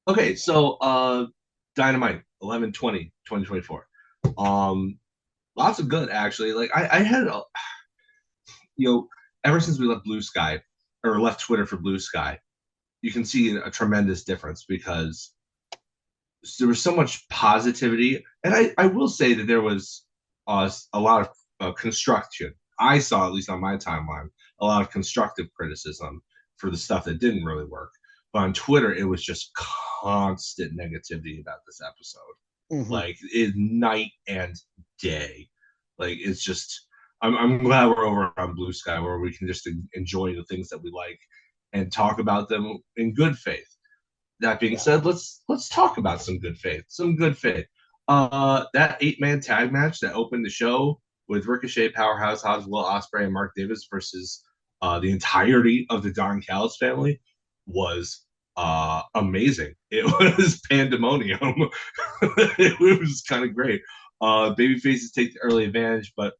Okay, so Dynamite 11/20/2024. Lots of good actually. Like I had you know, ever since we left Blue Sky or left Twitter for Blue Sky, you can see a tremendous difference because there was so much positivity, and I will say that there was a lot of construction. I saw, at least on my timeline, a lot of constructive criticism for the stuff that didn't really work. But on Twitter, it was just constant negativity about this episode. Hmm. Like it's night and day. Like it's just I'm glad we're over on Blue Sky where we can just enjoy the things that we like and talk about them in good faith. That being Yeah. said, let's talk about some good faith. Some good faith. That 8-man tag match that opened the show with Ricochet, Powerhouse Hobbs, Will Ospreay, and Mark Davis versus the entirety of the Don Callis family was amazing. It was pandemonium. It was kind of great. Baby faces take the early advantage, but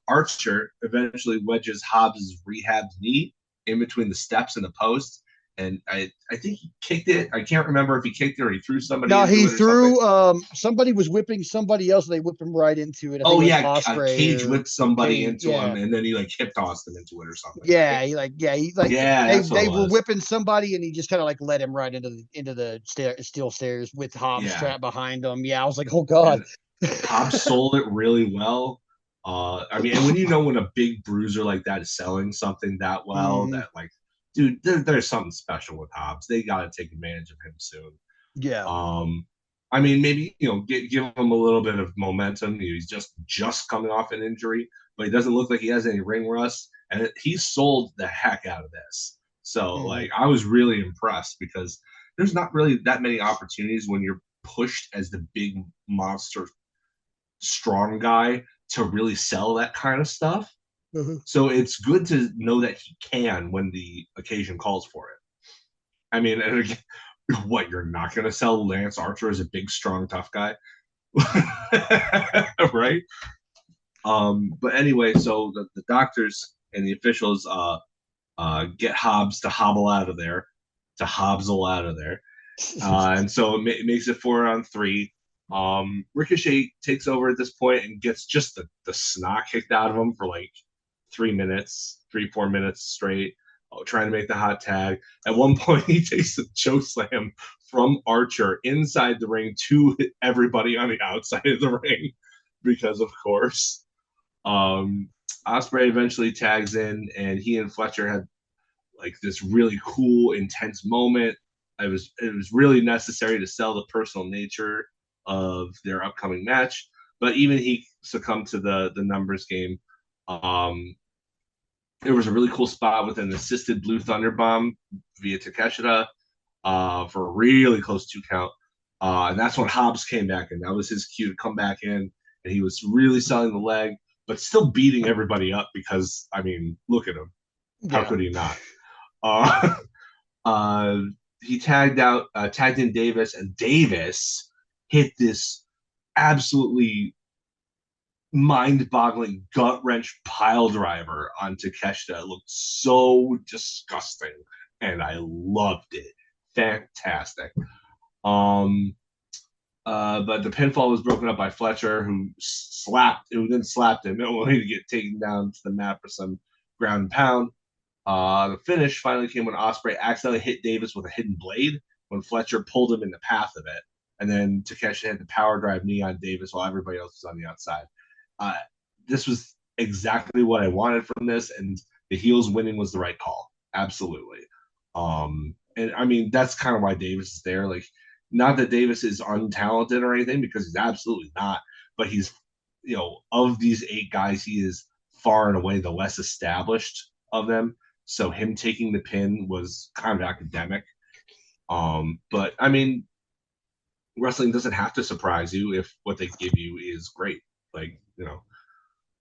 Archer eventually wedges Hobbs' rehabbed knee in between the steps and the post, and I think he kicked it. I can't remember if he kicked it or he threw somebody No, into he it or something. threw somebody was whipping somebody else and they whipped him right into it. I think Oh it was yeah, Osprey Cage or whipped somebody Cage. into him, Yeah. and then he like hip tossed him into it or something, right? Yeah, he like Yeah, they that's what it they were was. whipping somebody and he just kind of like led him right into the steel stairs with Hobbs Yeah, trapped behind him. Yeah, I was like, oh god. and Hobbs sold it really well. I mean, and when you know when a big bruiser like that is selling something that well, Hmm. that like, dude, there's something special with Hobbs. They got to take advantage of him soon. Yeah. Um, I mean, maybe give him a little bit of momentum. He's just coming off an injury, but he doesn't look like he has any ring rust, and he sold the heck out of this. So, Hmm. like, I was really impressed because there's not really that many opportunities when you're pushed as the big monster strong guy to really sell that kind of stuff. Hmm. So it's good to know that he can when the occasion calls for it. I mean, and again, what, you're not going to sell Lance Archer as a big, strong, tough guy, right? But anyway, so the doctors and the officials get Hobbs to hobble out of there, to Hobbsle out of there, and so it makes it 4-on-3. Ricochet takes over at this point and gets just the snot kicked out of him for like 3 minutes, 3, 4 minutes straight, trying to make the hot tag. At one point, he takes a choke slam from Archer inside the ring to everybody on the outside of the ring, because of course. Um, Osprey eventually tags in, and he and Fletcher had like this really cool, intense moment. It was really necessary to sell the personal nature of their upcoming match, but even he succumbed to the numbers game. Um, there was a really cool spot with an assisted Blue Thunder bomb via Takeshita for a really close 2 count. And that's when Hobbs came back in. That was his cue to come back in. And he was really selling the leg, but still beating everybody up because, I mean, look at him. How Yeah. could he not? Uh, uh, he tagged in Davis, and Davis hit this absolutely mind-boggling gut wrench pile driver on Takeshita. It looked so disgusting, and I loved it. Fantastic. Um, but the pinfall was broken up by Fletcher, who then slapped him, only to get taken down to the mat for some ground and pound. The finish finally came when Osprey accidentally hit Davis with a hidden blade when Fletcher pulled him in the path of it, and then Takeshi had the power drive knee on Davis while everybody else was on the outside. Uh, this was exactly what I wanted from this, and the heels winning was the right call. Absolutely. And I mean, that's kind of why Davis is there. Like, not that Davis is untalented or anything, because he's absolutely not, but he's, of these 8 guys, he is far and away the less established of them. So him taking the pin was kind of academic. But I mean, wrestling doesn't have to surprise you if what they give you is great. Like,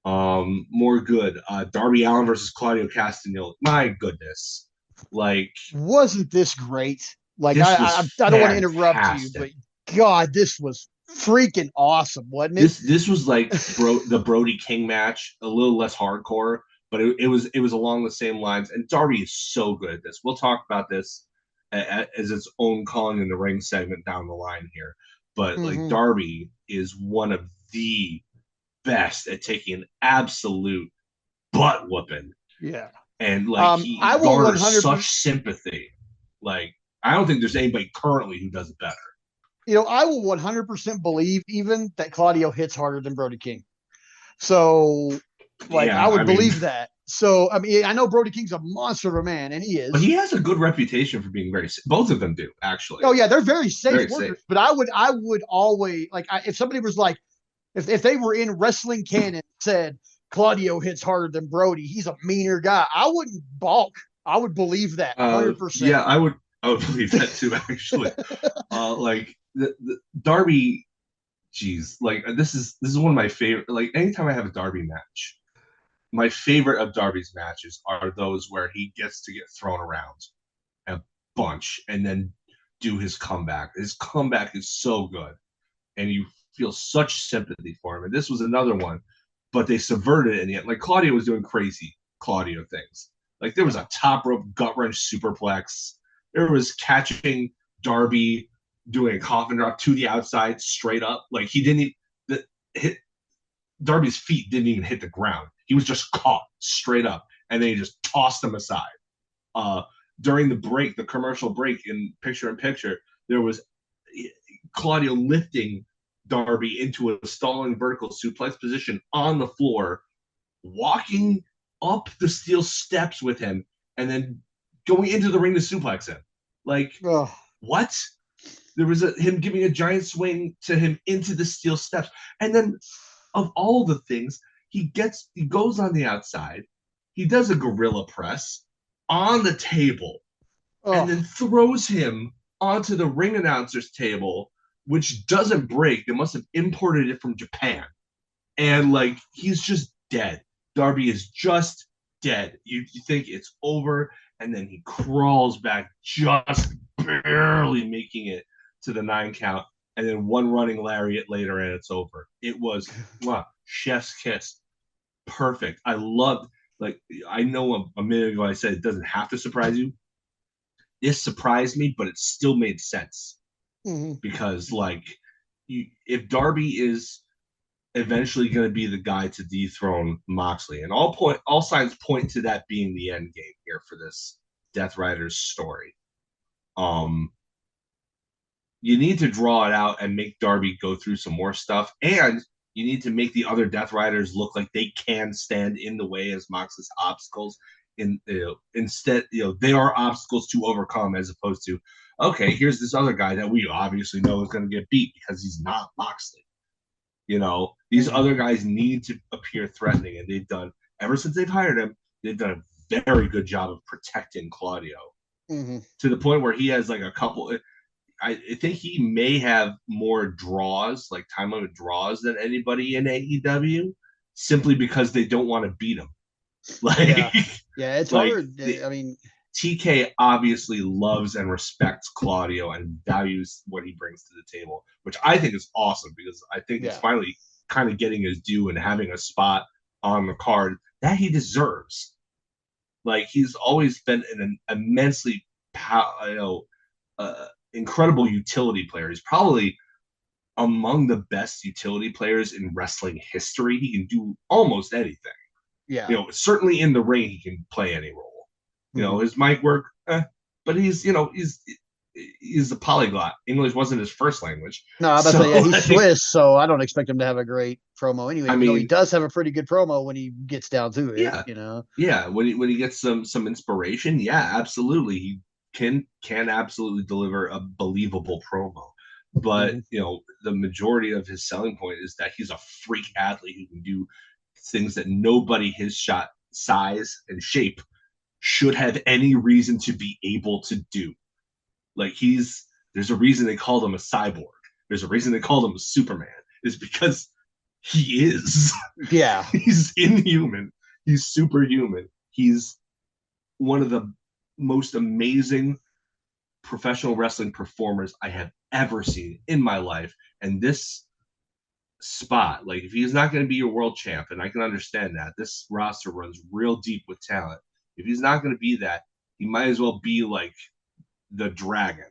more good. Darby Allen versus Claudio Castagnoli. My goodness, like, Wasn't this great? Like this was I don't want to interrupt you, fantastic. but God, this was freaking awesome, wasn't it? This was like the Brody King match, a little less hardcore, but it was along the same lines. And Darby is so good at this. We'll talk about this as its own calling in the ring segment down the line here. But like Hmm. Darby is one of the best at taking an absolute butt whooping, Yeah. and like he I will garners 100%. such sympathy. Like I don't think there's anybody currently who does it better. I will 100% believe even that Claudio hits harder than Brody King. So, like, I Yeah, I would mean, believe that. So, I mean, I know Brody King's a monster of a man, and he but is. he has a good reputation for being very. Both of them do actually. Oh yeah, they're very safe Very safe. workers. But I would always like if somebody was like, if they were in wrestling canon said Claudio hits harder than Brody, he's a meaner guy. I wouldn't balk. I would believe that 100%. Yeah, I would believe that too. Actually, like the Darby, geez, like this is one of my favorite. Like anytime I have a Darby match, my favorite of Darby's matches are those where he gets to get thrown around a bunch and then do his comeback. His comeback is so good, and you feel such sympathy for him. And this was another one, but they subverted it in the end. Like Claudio was doing crazy Claudio things. Like there was Yeah. a top rope gut wrench superplex. There was catching Darby doing a coffin drop to the outside straight up. Like he didn't even hit Darby's feet didn't even hit the ground. He was just caught straight up, and they just tossed him aside. Uh, During the break, the commercial break in picture, there was Claudio lifting Darby into a stalling vertical suplex position on the floor, walking up the steel steps with him, and then going into the ring to suplex him. Like, Oh. what? There was him giving a giant swing to him into the steel steps. And then, of all the things, he goes on the outside, he does a gorilla press on the table, and Oh. then throws him onto the ring announcer's table, which doesn't break. They must have imported it from Japan. And like he's just dead. Darby is just dead. You think it's over, and then he crawls back, just barely making it to the 9 count, and then one running lariat later, and it's over. It was chef's kiss, perfect. I loved. Like I know a minute ago I said it doesn't have to surprise you. This surprised me, but it still made sense Hmm. because like if Darby is eventually going to be the guy to dethrone Moxley, and all signs point to that being the end game here for this Death Riders story. Um, you need to draw it out and make Darby go through some more stuff, and you need to make the other Death Riders look like they can stand in the way as Moxley's obstacles. Instead, they are obstacles to overcome, as opposed to, okay, here's this other guy that we obviously know is going to get beat because he's not Moxley. These Hmm. other guys need to appear threatening, and they've done ever since they've hired him. They've done a very good job of protecting Claudio Hmm. to the point where he has like a couple. I think he may have more draws, like time limit draws, than anybody in AEW, simply because they don't want to beat him. Like, Yeah. Yeah. It's like hard. the, I mean, TK obviously loves and respects Claudio and values what he brings to the table, which I think is awesome because I think he's yeah. finally kind of getting his due and having a spot on the card that he deserves. Like he's always been an immensely, incredible utility player. He's probably among the best utility players in wrestling history. He can do almost anything. Yeah. Certainly in the ring, he can play any role. Hmm. His mic work, but he's a polyglot. English wasn't his first language, No, I'm about to say, yeah, so he's like, Swiss, so I don't expect him to have a great promo anyway, I even though he mean, does have a pretty good promo when he gets down to it, yeah, you know? yeah. When he gets some inspiration, yeah, absolutely, he can absolutely deliver a believable promo. But Hmm. the majority of his selling point is that he's a freak athlete who can do things that nobody his shot size and shape should have any reason to be able to do. Like there's a reason they called him a cyborg. There's a reason they called him a Superman. Is because he is. Yeah. He's inhuman. He's superhuman. He's one of the most amazing professional wrestling performers I have ever seen in my life. And this spot, like if he's not going to be your world champ, and I can understand that, this roster runs real deep with talent. If he's not going to be that, he might as well be like the dragon.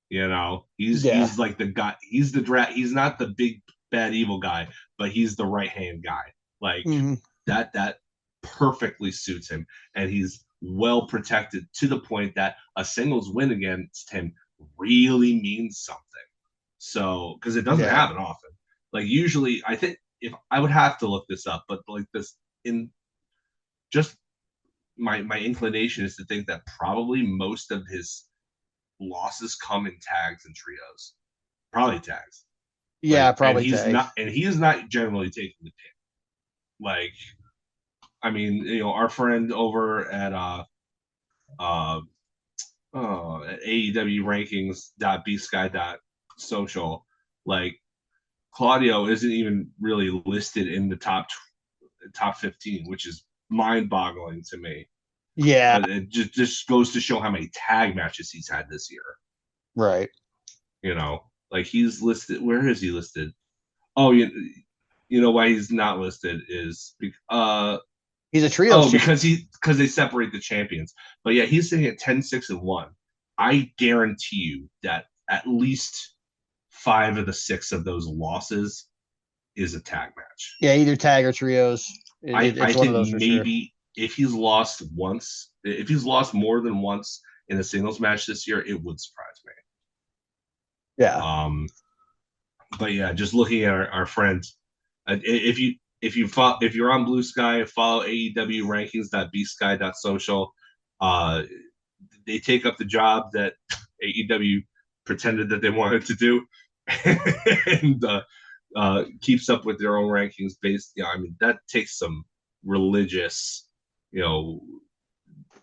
Yeah. He's like the guy. He's He's not the big bad evil guy, but he's the right hand guy. Like Hmm. that perfectly suits him, and he's well protected to the point that a singles win against him really means something. So because it doesn't Yeah. happen often. Like usually, I think if I would have to look this up, but like this in just my inclination is to think that probably most of his losses come in tags and trios, probably tags. Yeah, And probably tag. he is not generally taking the pin. Like, I mean, our friend over at uh at AEW rankings dot bsky dot social, like Claudio isn't even really listed in the top 15, which is mind boggling to me. Yeah, But it just goes to show how many tag matches he's had this year. right. Like he's listed. Where is he listed? Oh, you know why he's not listed is He's a trios champ. because they separate the champions. But yeah, he's sitting at 10-6-1. I guarantee you that at least 5 of the 6 of those losses is a tag match. Yeah, either tag or trios. I It's one of think those for sure. maybe if he's lost more than once in a singles match this year, it would surprise me. Yeah. But yeah, just looking at our friends, if you're on Blue Sky, follow AEW rankings.bsky.social. Uh, they take up the job that AEW pretended that they wanted to do, and keeps up with their own rankings based. I mean that takes some religious, you know,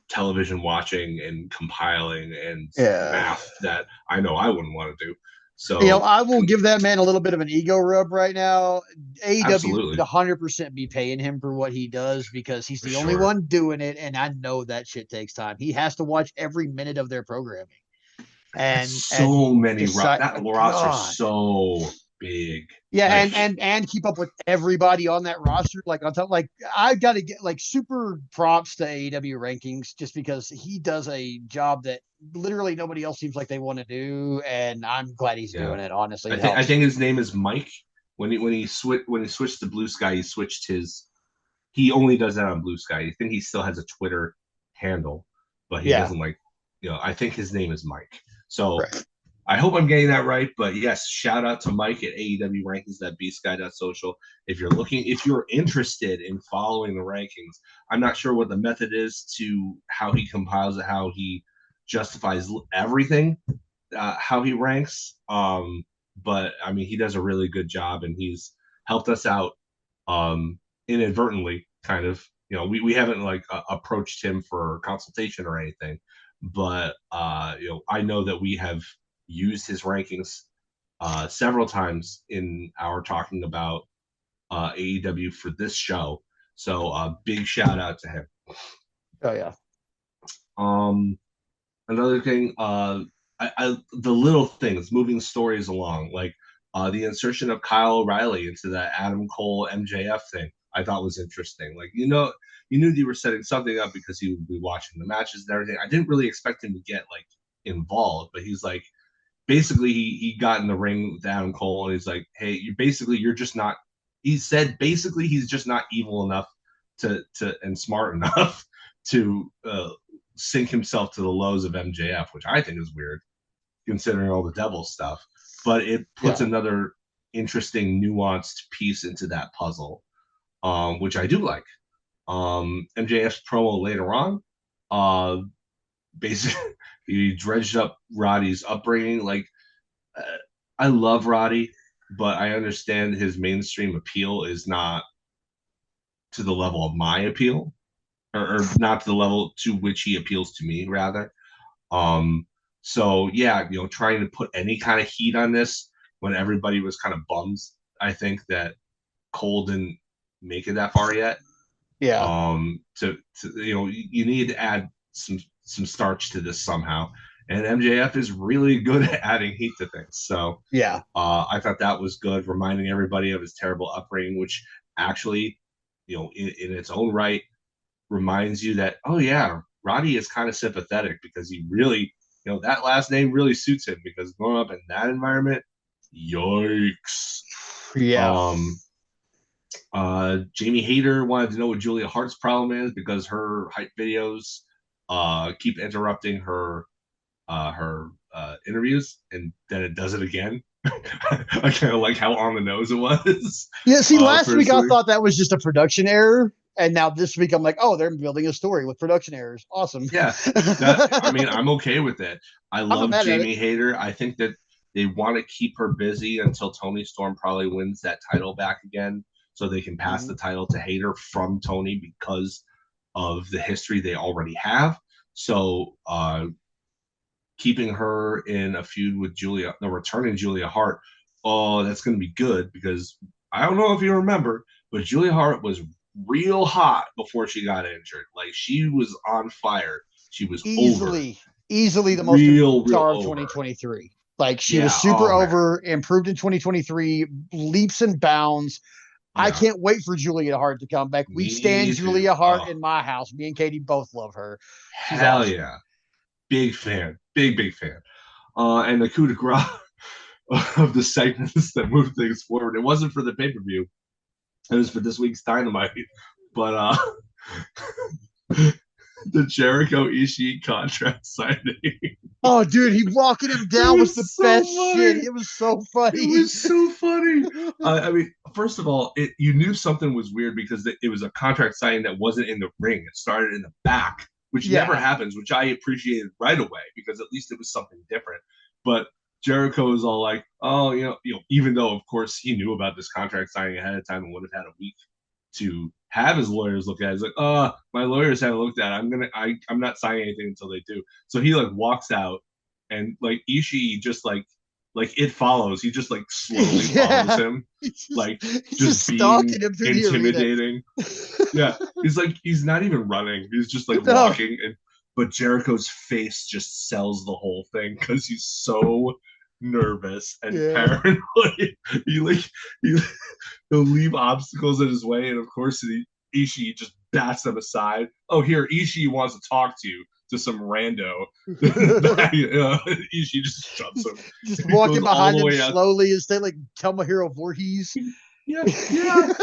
television watching and compiling and Yeah. math that I know I wouldn't want to do. So I will give that man a little bit of an ego rub right now. AEW should absolutely, 100% be paying him for what he does because he's for the only sure. one doing it. And I know that shit takes time. He has to watch every minute of their programming. That's And so many. decide, That roster is God. so big. Yeah, Like, and keep up with everybody on that roster. Like on top, like I got to get like super props to AEW rankings just because he does a job that literally nobody else seems like they want to do, and I'm glad he's yeah, doing it. Honestly, it I helps. think his name is Mike. When he switched to Blue Sky, he switched his. He only does that on Blue Sky. I think he still has a Twitter handle, but he Yeah, doesn't like. I think his name is Mike. So right. I hope I'm getting that right, but yes, shout out to Mike at AEW rankings.bsky.social. If you're interested in following the rankings, I'm not sure what the method is to how he compiles it, how he justifies everything, how he ranks. But I mean, he does a really good job, and he's helped us out inadvertently, kind of. We haven't like approached him for consultation or anything, but I know that we have used his rankings several times in our talking about AEW for this show. So big shout out to him. Oh yeah, Um, Another thing, the little things, moving stories along, like the insertion of Kyle O'Reilly into that Adam Cole MJF thing, I thought was interesting. Like, you knew they were setting something up because he would be watching the matches and everything. I didn't really expect him to get like involved, but he's like, basically he got in the ring with Adam Cole and he's like, hey, you're just not. He said basically he's just not evil enough to and smart enough to sink himself to the lows of MJF, which I think is weird considering all the devil stuff. But it puts yeah, another interesting, nuanced piece into that puzzle, which I do like. MJF's promo later on, uh, basically, he dredged up Roddy's upbringing. Like, uh, I love Roddy, but I understand his mainstream appeal is not to the level of my appeal, or not to the level to which he appeals to me, rather. Um, so yeah, trying to put any kind of heat on this when everybody was kind of bummed. I think that Cole didn't make it that far yet. yeah, To you need to add some starch to this somehow, and MJF is really good at adding heat to things. So yeah, I thought that was good, reminding everybody of his terrible upbringing, which actually, in its own right, reminds you that, oh yeah, Roddy is kind of sympathetic because he really, that last name really suits him because growing up in that environment, yikes. Yeah. Um, Jamie Hayter wanted to know what Julia Hart's problem is because her hype videos keep interrupting her interviews, and then it does it again. I kind of like how on the nose it was. Yeah. See, last week I Personally, thought that was just a production error. And now this week I'm like, oh, they're building a story with production errors. Awesome. yeah, that I mean, I'm okay with it. I I'm not love mad at it. Jamie Hayter. I think that they want to keep her busy until Tony Storm probably wins that title back again, so they can pass Mm-hmm. the title to Hayter from Tony because of the history they already have. So keeping her in a feud with Julia, the returning Julia Hart, oh, that's going to be good because I don't know if you remember, but Julia Hart was real hot before she got injured. Like she was on fire. She was over, Easily, easily the most improved real star of over. 2023. Like she was Yeah. super Oh man. over, improved in 2023, leaps and bounds. I Yeah. can't wait for Julia Hart to come back. We stand Me too. Julia Hart Oh, in my house. Me and Katie both love her. She's hell awesome. yeah. Big fan. Big fan. And the coup de grace of the segments that moved things forward. It wasn't for the pay per view. It was for this week's Dynamite. But the Jericho Ishii contract signing. Oh, dude, he walking him It down was the was so best shit. funny. It was so It funny. was so funny. I mean, first of all, you knew something was weird because it was a contract signing that wasn't in the ring. It started in the back, which never Yeah. happens, which I appreciated right away because at least it was something different. But Jericho is all like, "Oh, even though of course he knew about this contract signing ahead of time and would have had a week to have his lawyers look at it. He's like, my lawyers haven't looked at it. I'm not signing anything until they do." So he like walks out and like Ishii just like it follows. He just like slowly follows Yeah. him, like He's just just stalking being him through the arena. intimidating. Yeah. He's like he's not even running. He's just like No. walking and but Jericho's face just sells the whole thing because he's so nervous and Yeah. paranoid. he like he, he'll leave obstacles in his way, and of course, Ishii just bats them aside. Oh, here, Ishii wants to talk to some rando. Ishii just shoves him. Just He walking goes all behind the him way out. slowly instead like Tomohiro Voorhees. Yeah, yeah.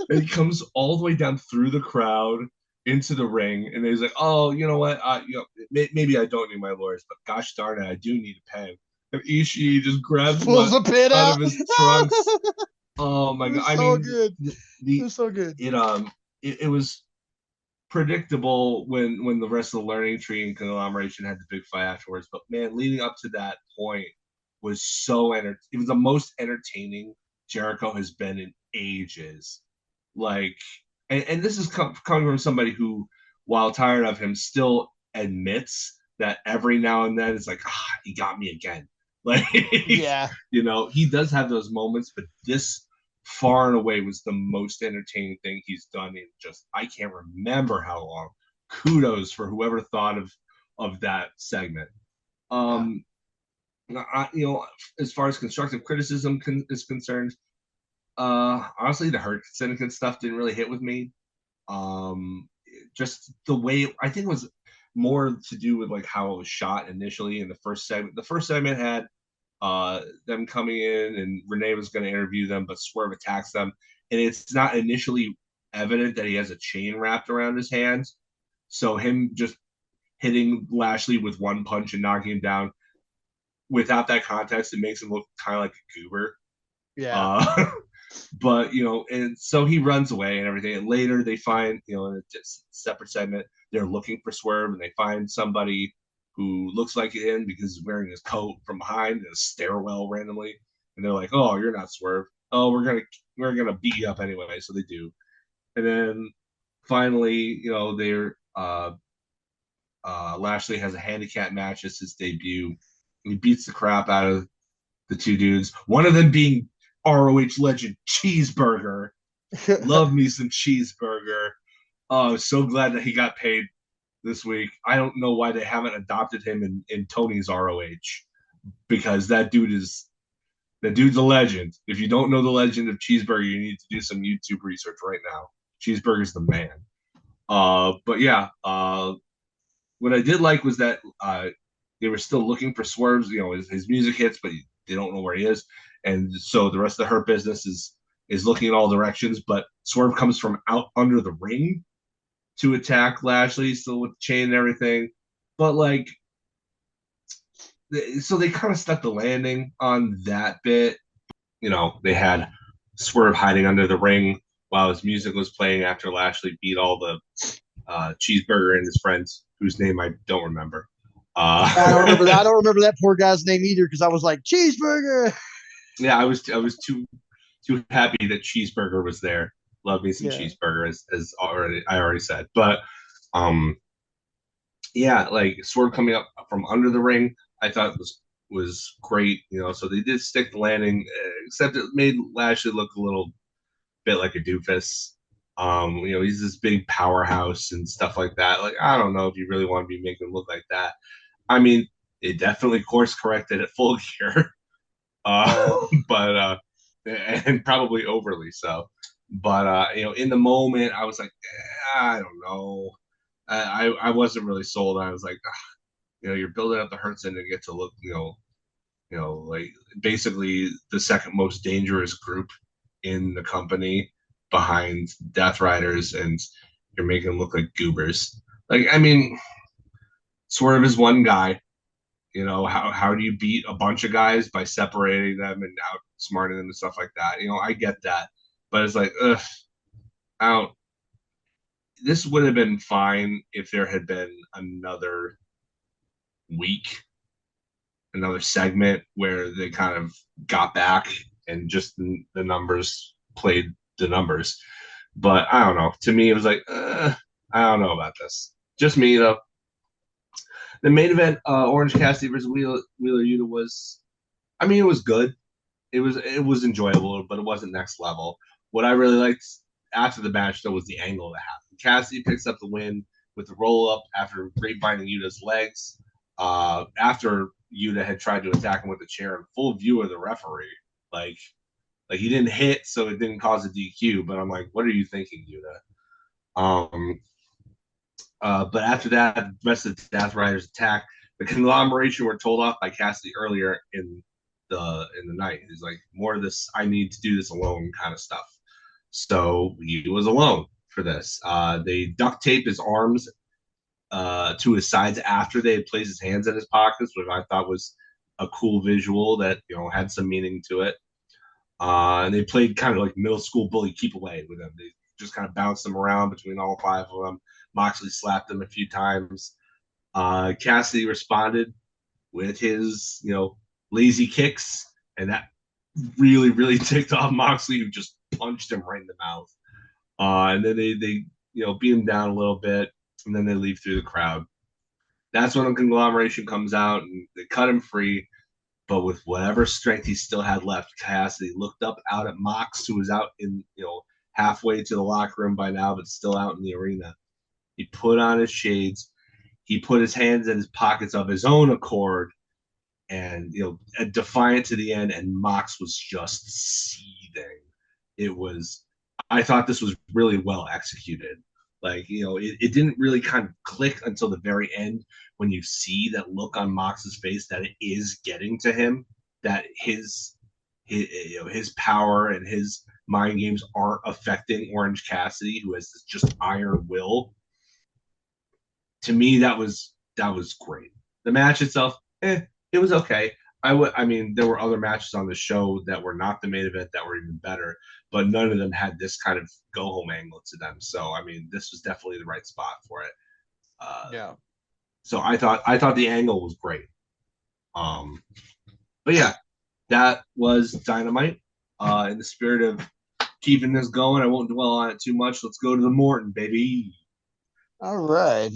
And he comes all the way down through the crowd into the ring, and he's like, "Oh, you know what? Maybe I don't need my lawyers, but gosh darn it, I do need a pen." And Ishii just grabs Pulls one a pin out out. of his trunks. Oh It my god! was I so mean, good. It the was so good. it was predictable when the rest of the learning tree and conglomeration had the big fight afterwards. But man, leading up to that point was it was the most entertaining Jericho has been in ages. Like, and this is coming from somebody who, while tired of him, still admits that every now and then it's like, he got me again. Like, Yeah. he does have those moments, but this far and away was the most entertaining thing he's done in just I can't remember how long. Kudos for whoever thought of that segment. Yeah. Um, as far as constructive criticism is concerned, honestly, the Hurt Syndicate stuff didn't really hit with me. Just the way I think it was more to do with like how it was shot initially in the first segment. The first segment had them coming in and Renee was going to interview them, but Swerve attacks them, and it's not initially evident that he has a chain wrapped around his hands. So him just hitting Lashley with one punch and knocking him down without that context, it makes him look kind of like a goober. Yeah. Uh, but and so he runs away and everything. And later they find, in a separate segment, they're looking for Swerve and they find somebody who looks like him because he's wearing his coat from behind in a stairwell randomly. And they're like, "Oh, you're not Swerve. Oh, we're gonna beat you up anyway." So they do. And then finally, they're Lashley has a handicap match. It's his debut. He beats the crap out of the two dudes. One of them being ROH legend Cheeseburger. Love me some Cheeseburger. Oh, so glad that he got paid this week. I don't know why they haven't adopted him in Tony's ROH because that dude's a legend. If you don't know the legend of Cheeseburger, you need to do some YouTube research right now. Cheeseburger's the man. But yeah, what I did like was that they were still looking for Swerve's. His music hits, but they don't know where he is, and so the rest of the Hurt Business is looking in all directions. But Swerve comes from out under the ring to attack Lashley, still with the chain and everything. But like, so they kind of stuck the landing on that bit. They had Swerve hiding under the ring while his music was playing after Lashley beat all the Cheeseburger and his friends, whose name I don't remember. I don't remember that. I don't remember that poor guy's name either because I was like cheeseburger. Yeah, I was too happy that Cheeseburger was there. Love me some Yeah. Cheeseburger, as I already said. But um, yeah, like Swerve coming up from under the ring, I thought was great. So they did stick the landing, except it made Lashley look a little bit like a doofus. He's this big powerhouse and stuff like that. Like, I don't know if you really want to be making him look like that. I mean, it definitely course corrected at Full Gear, but and probably overly so. But in the moment, I was like, I don't know. I wasn't really sold. I was like, you're building up the Hurt Center to get to look, like basically the second most dangerous group in the company behind Death Riders, and you're making them look like goobers. Like, I mean, Swerve is one guy. How do you beat a bunch of guys by separating them and outsmarting them and stuff like that? I get that, but it's like, ugh, I don't. This would have been fine if there had been another week, another segment where they kind of got back and just the numbers played the numbers. But I don't know. To me, it was like, I don't know about this. Just me though. The main event, Orange Cassidy versus Wheeler Yuta was, I mean, it was good. It was enjoyable, but it wasn't next level. What I really liked after the match though was the angle that happened. Cassidy picks up the win with the roll up after grapevining Yuta's legs. After Yuta had tried to attack him with a chair in full view of the referee, like he didn't hit, so it didn't cause a DQ. But I'm like, what are you thinking, Yuta? But after that, the rest of the Death Riders attack. The conglomeration were told off by Cassidy earlier in the night. He's like, more of this, I need to do this alone kind of stuff. So he was alone for this. They duct tape his arms to his sides after they had placed his hands in his pockets, which I thought was a cool visual that had some meaning to it. And they played kind of like middle school bully keep away with him. They just kind of bounced them around between all five of them. Moxley slapped him a few times. Cassidy responded with his, lazy kicks, and that really, really ticked off Moxley, who just punched him right in the mouth. And then they beat him down a little bit, and then they leave through the crowd. That's when the conglomeration comes out, and they cut him free. But with whatever strength he still had left, Cassidy looked up out at Mox, who was out in, halfway to the locker room by now, but still out in the arena. He put on his shades. He put his hands in his pockets of his own accord, and defiant to the end. And Mox was just seething. It was. I thought this was really well executed. Like, it didn't really kind of click until the very end when you see that look on Mox's face that it is getting to him, that his power and his mind games aren't affecting Orange Cassidy, who has this just iron will. To me, that was great. The match itself, it was okay. I mean, there were other matches on the show that were not the main event that were even better, but none of them had this kind of go home angle to them. So, I mean, this was definitely the right spot for it. Yeah. So I thought the angle was great. But yeah, that was Dynamite. In the spirit of keeping this going, I won't dwell on it too much. Let's go to the Morton, baby. All right.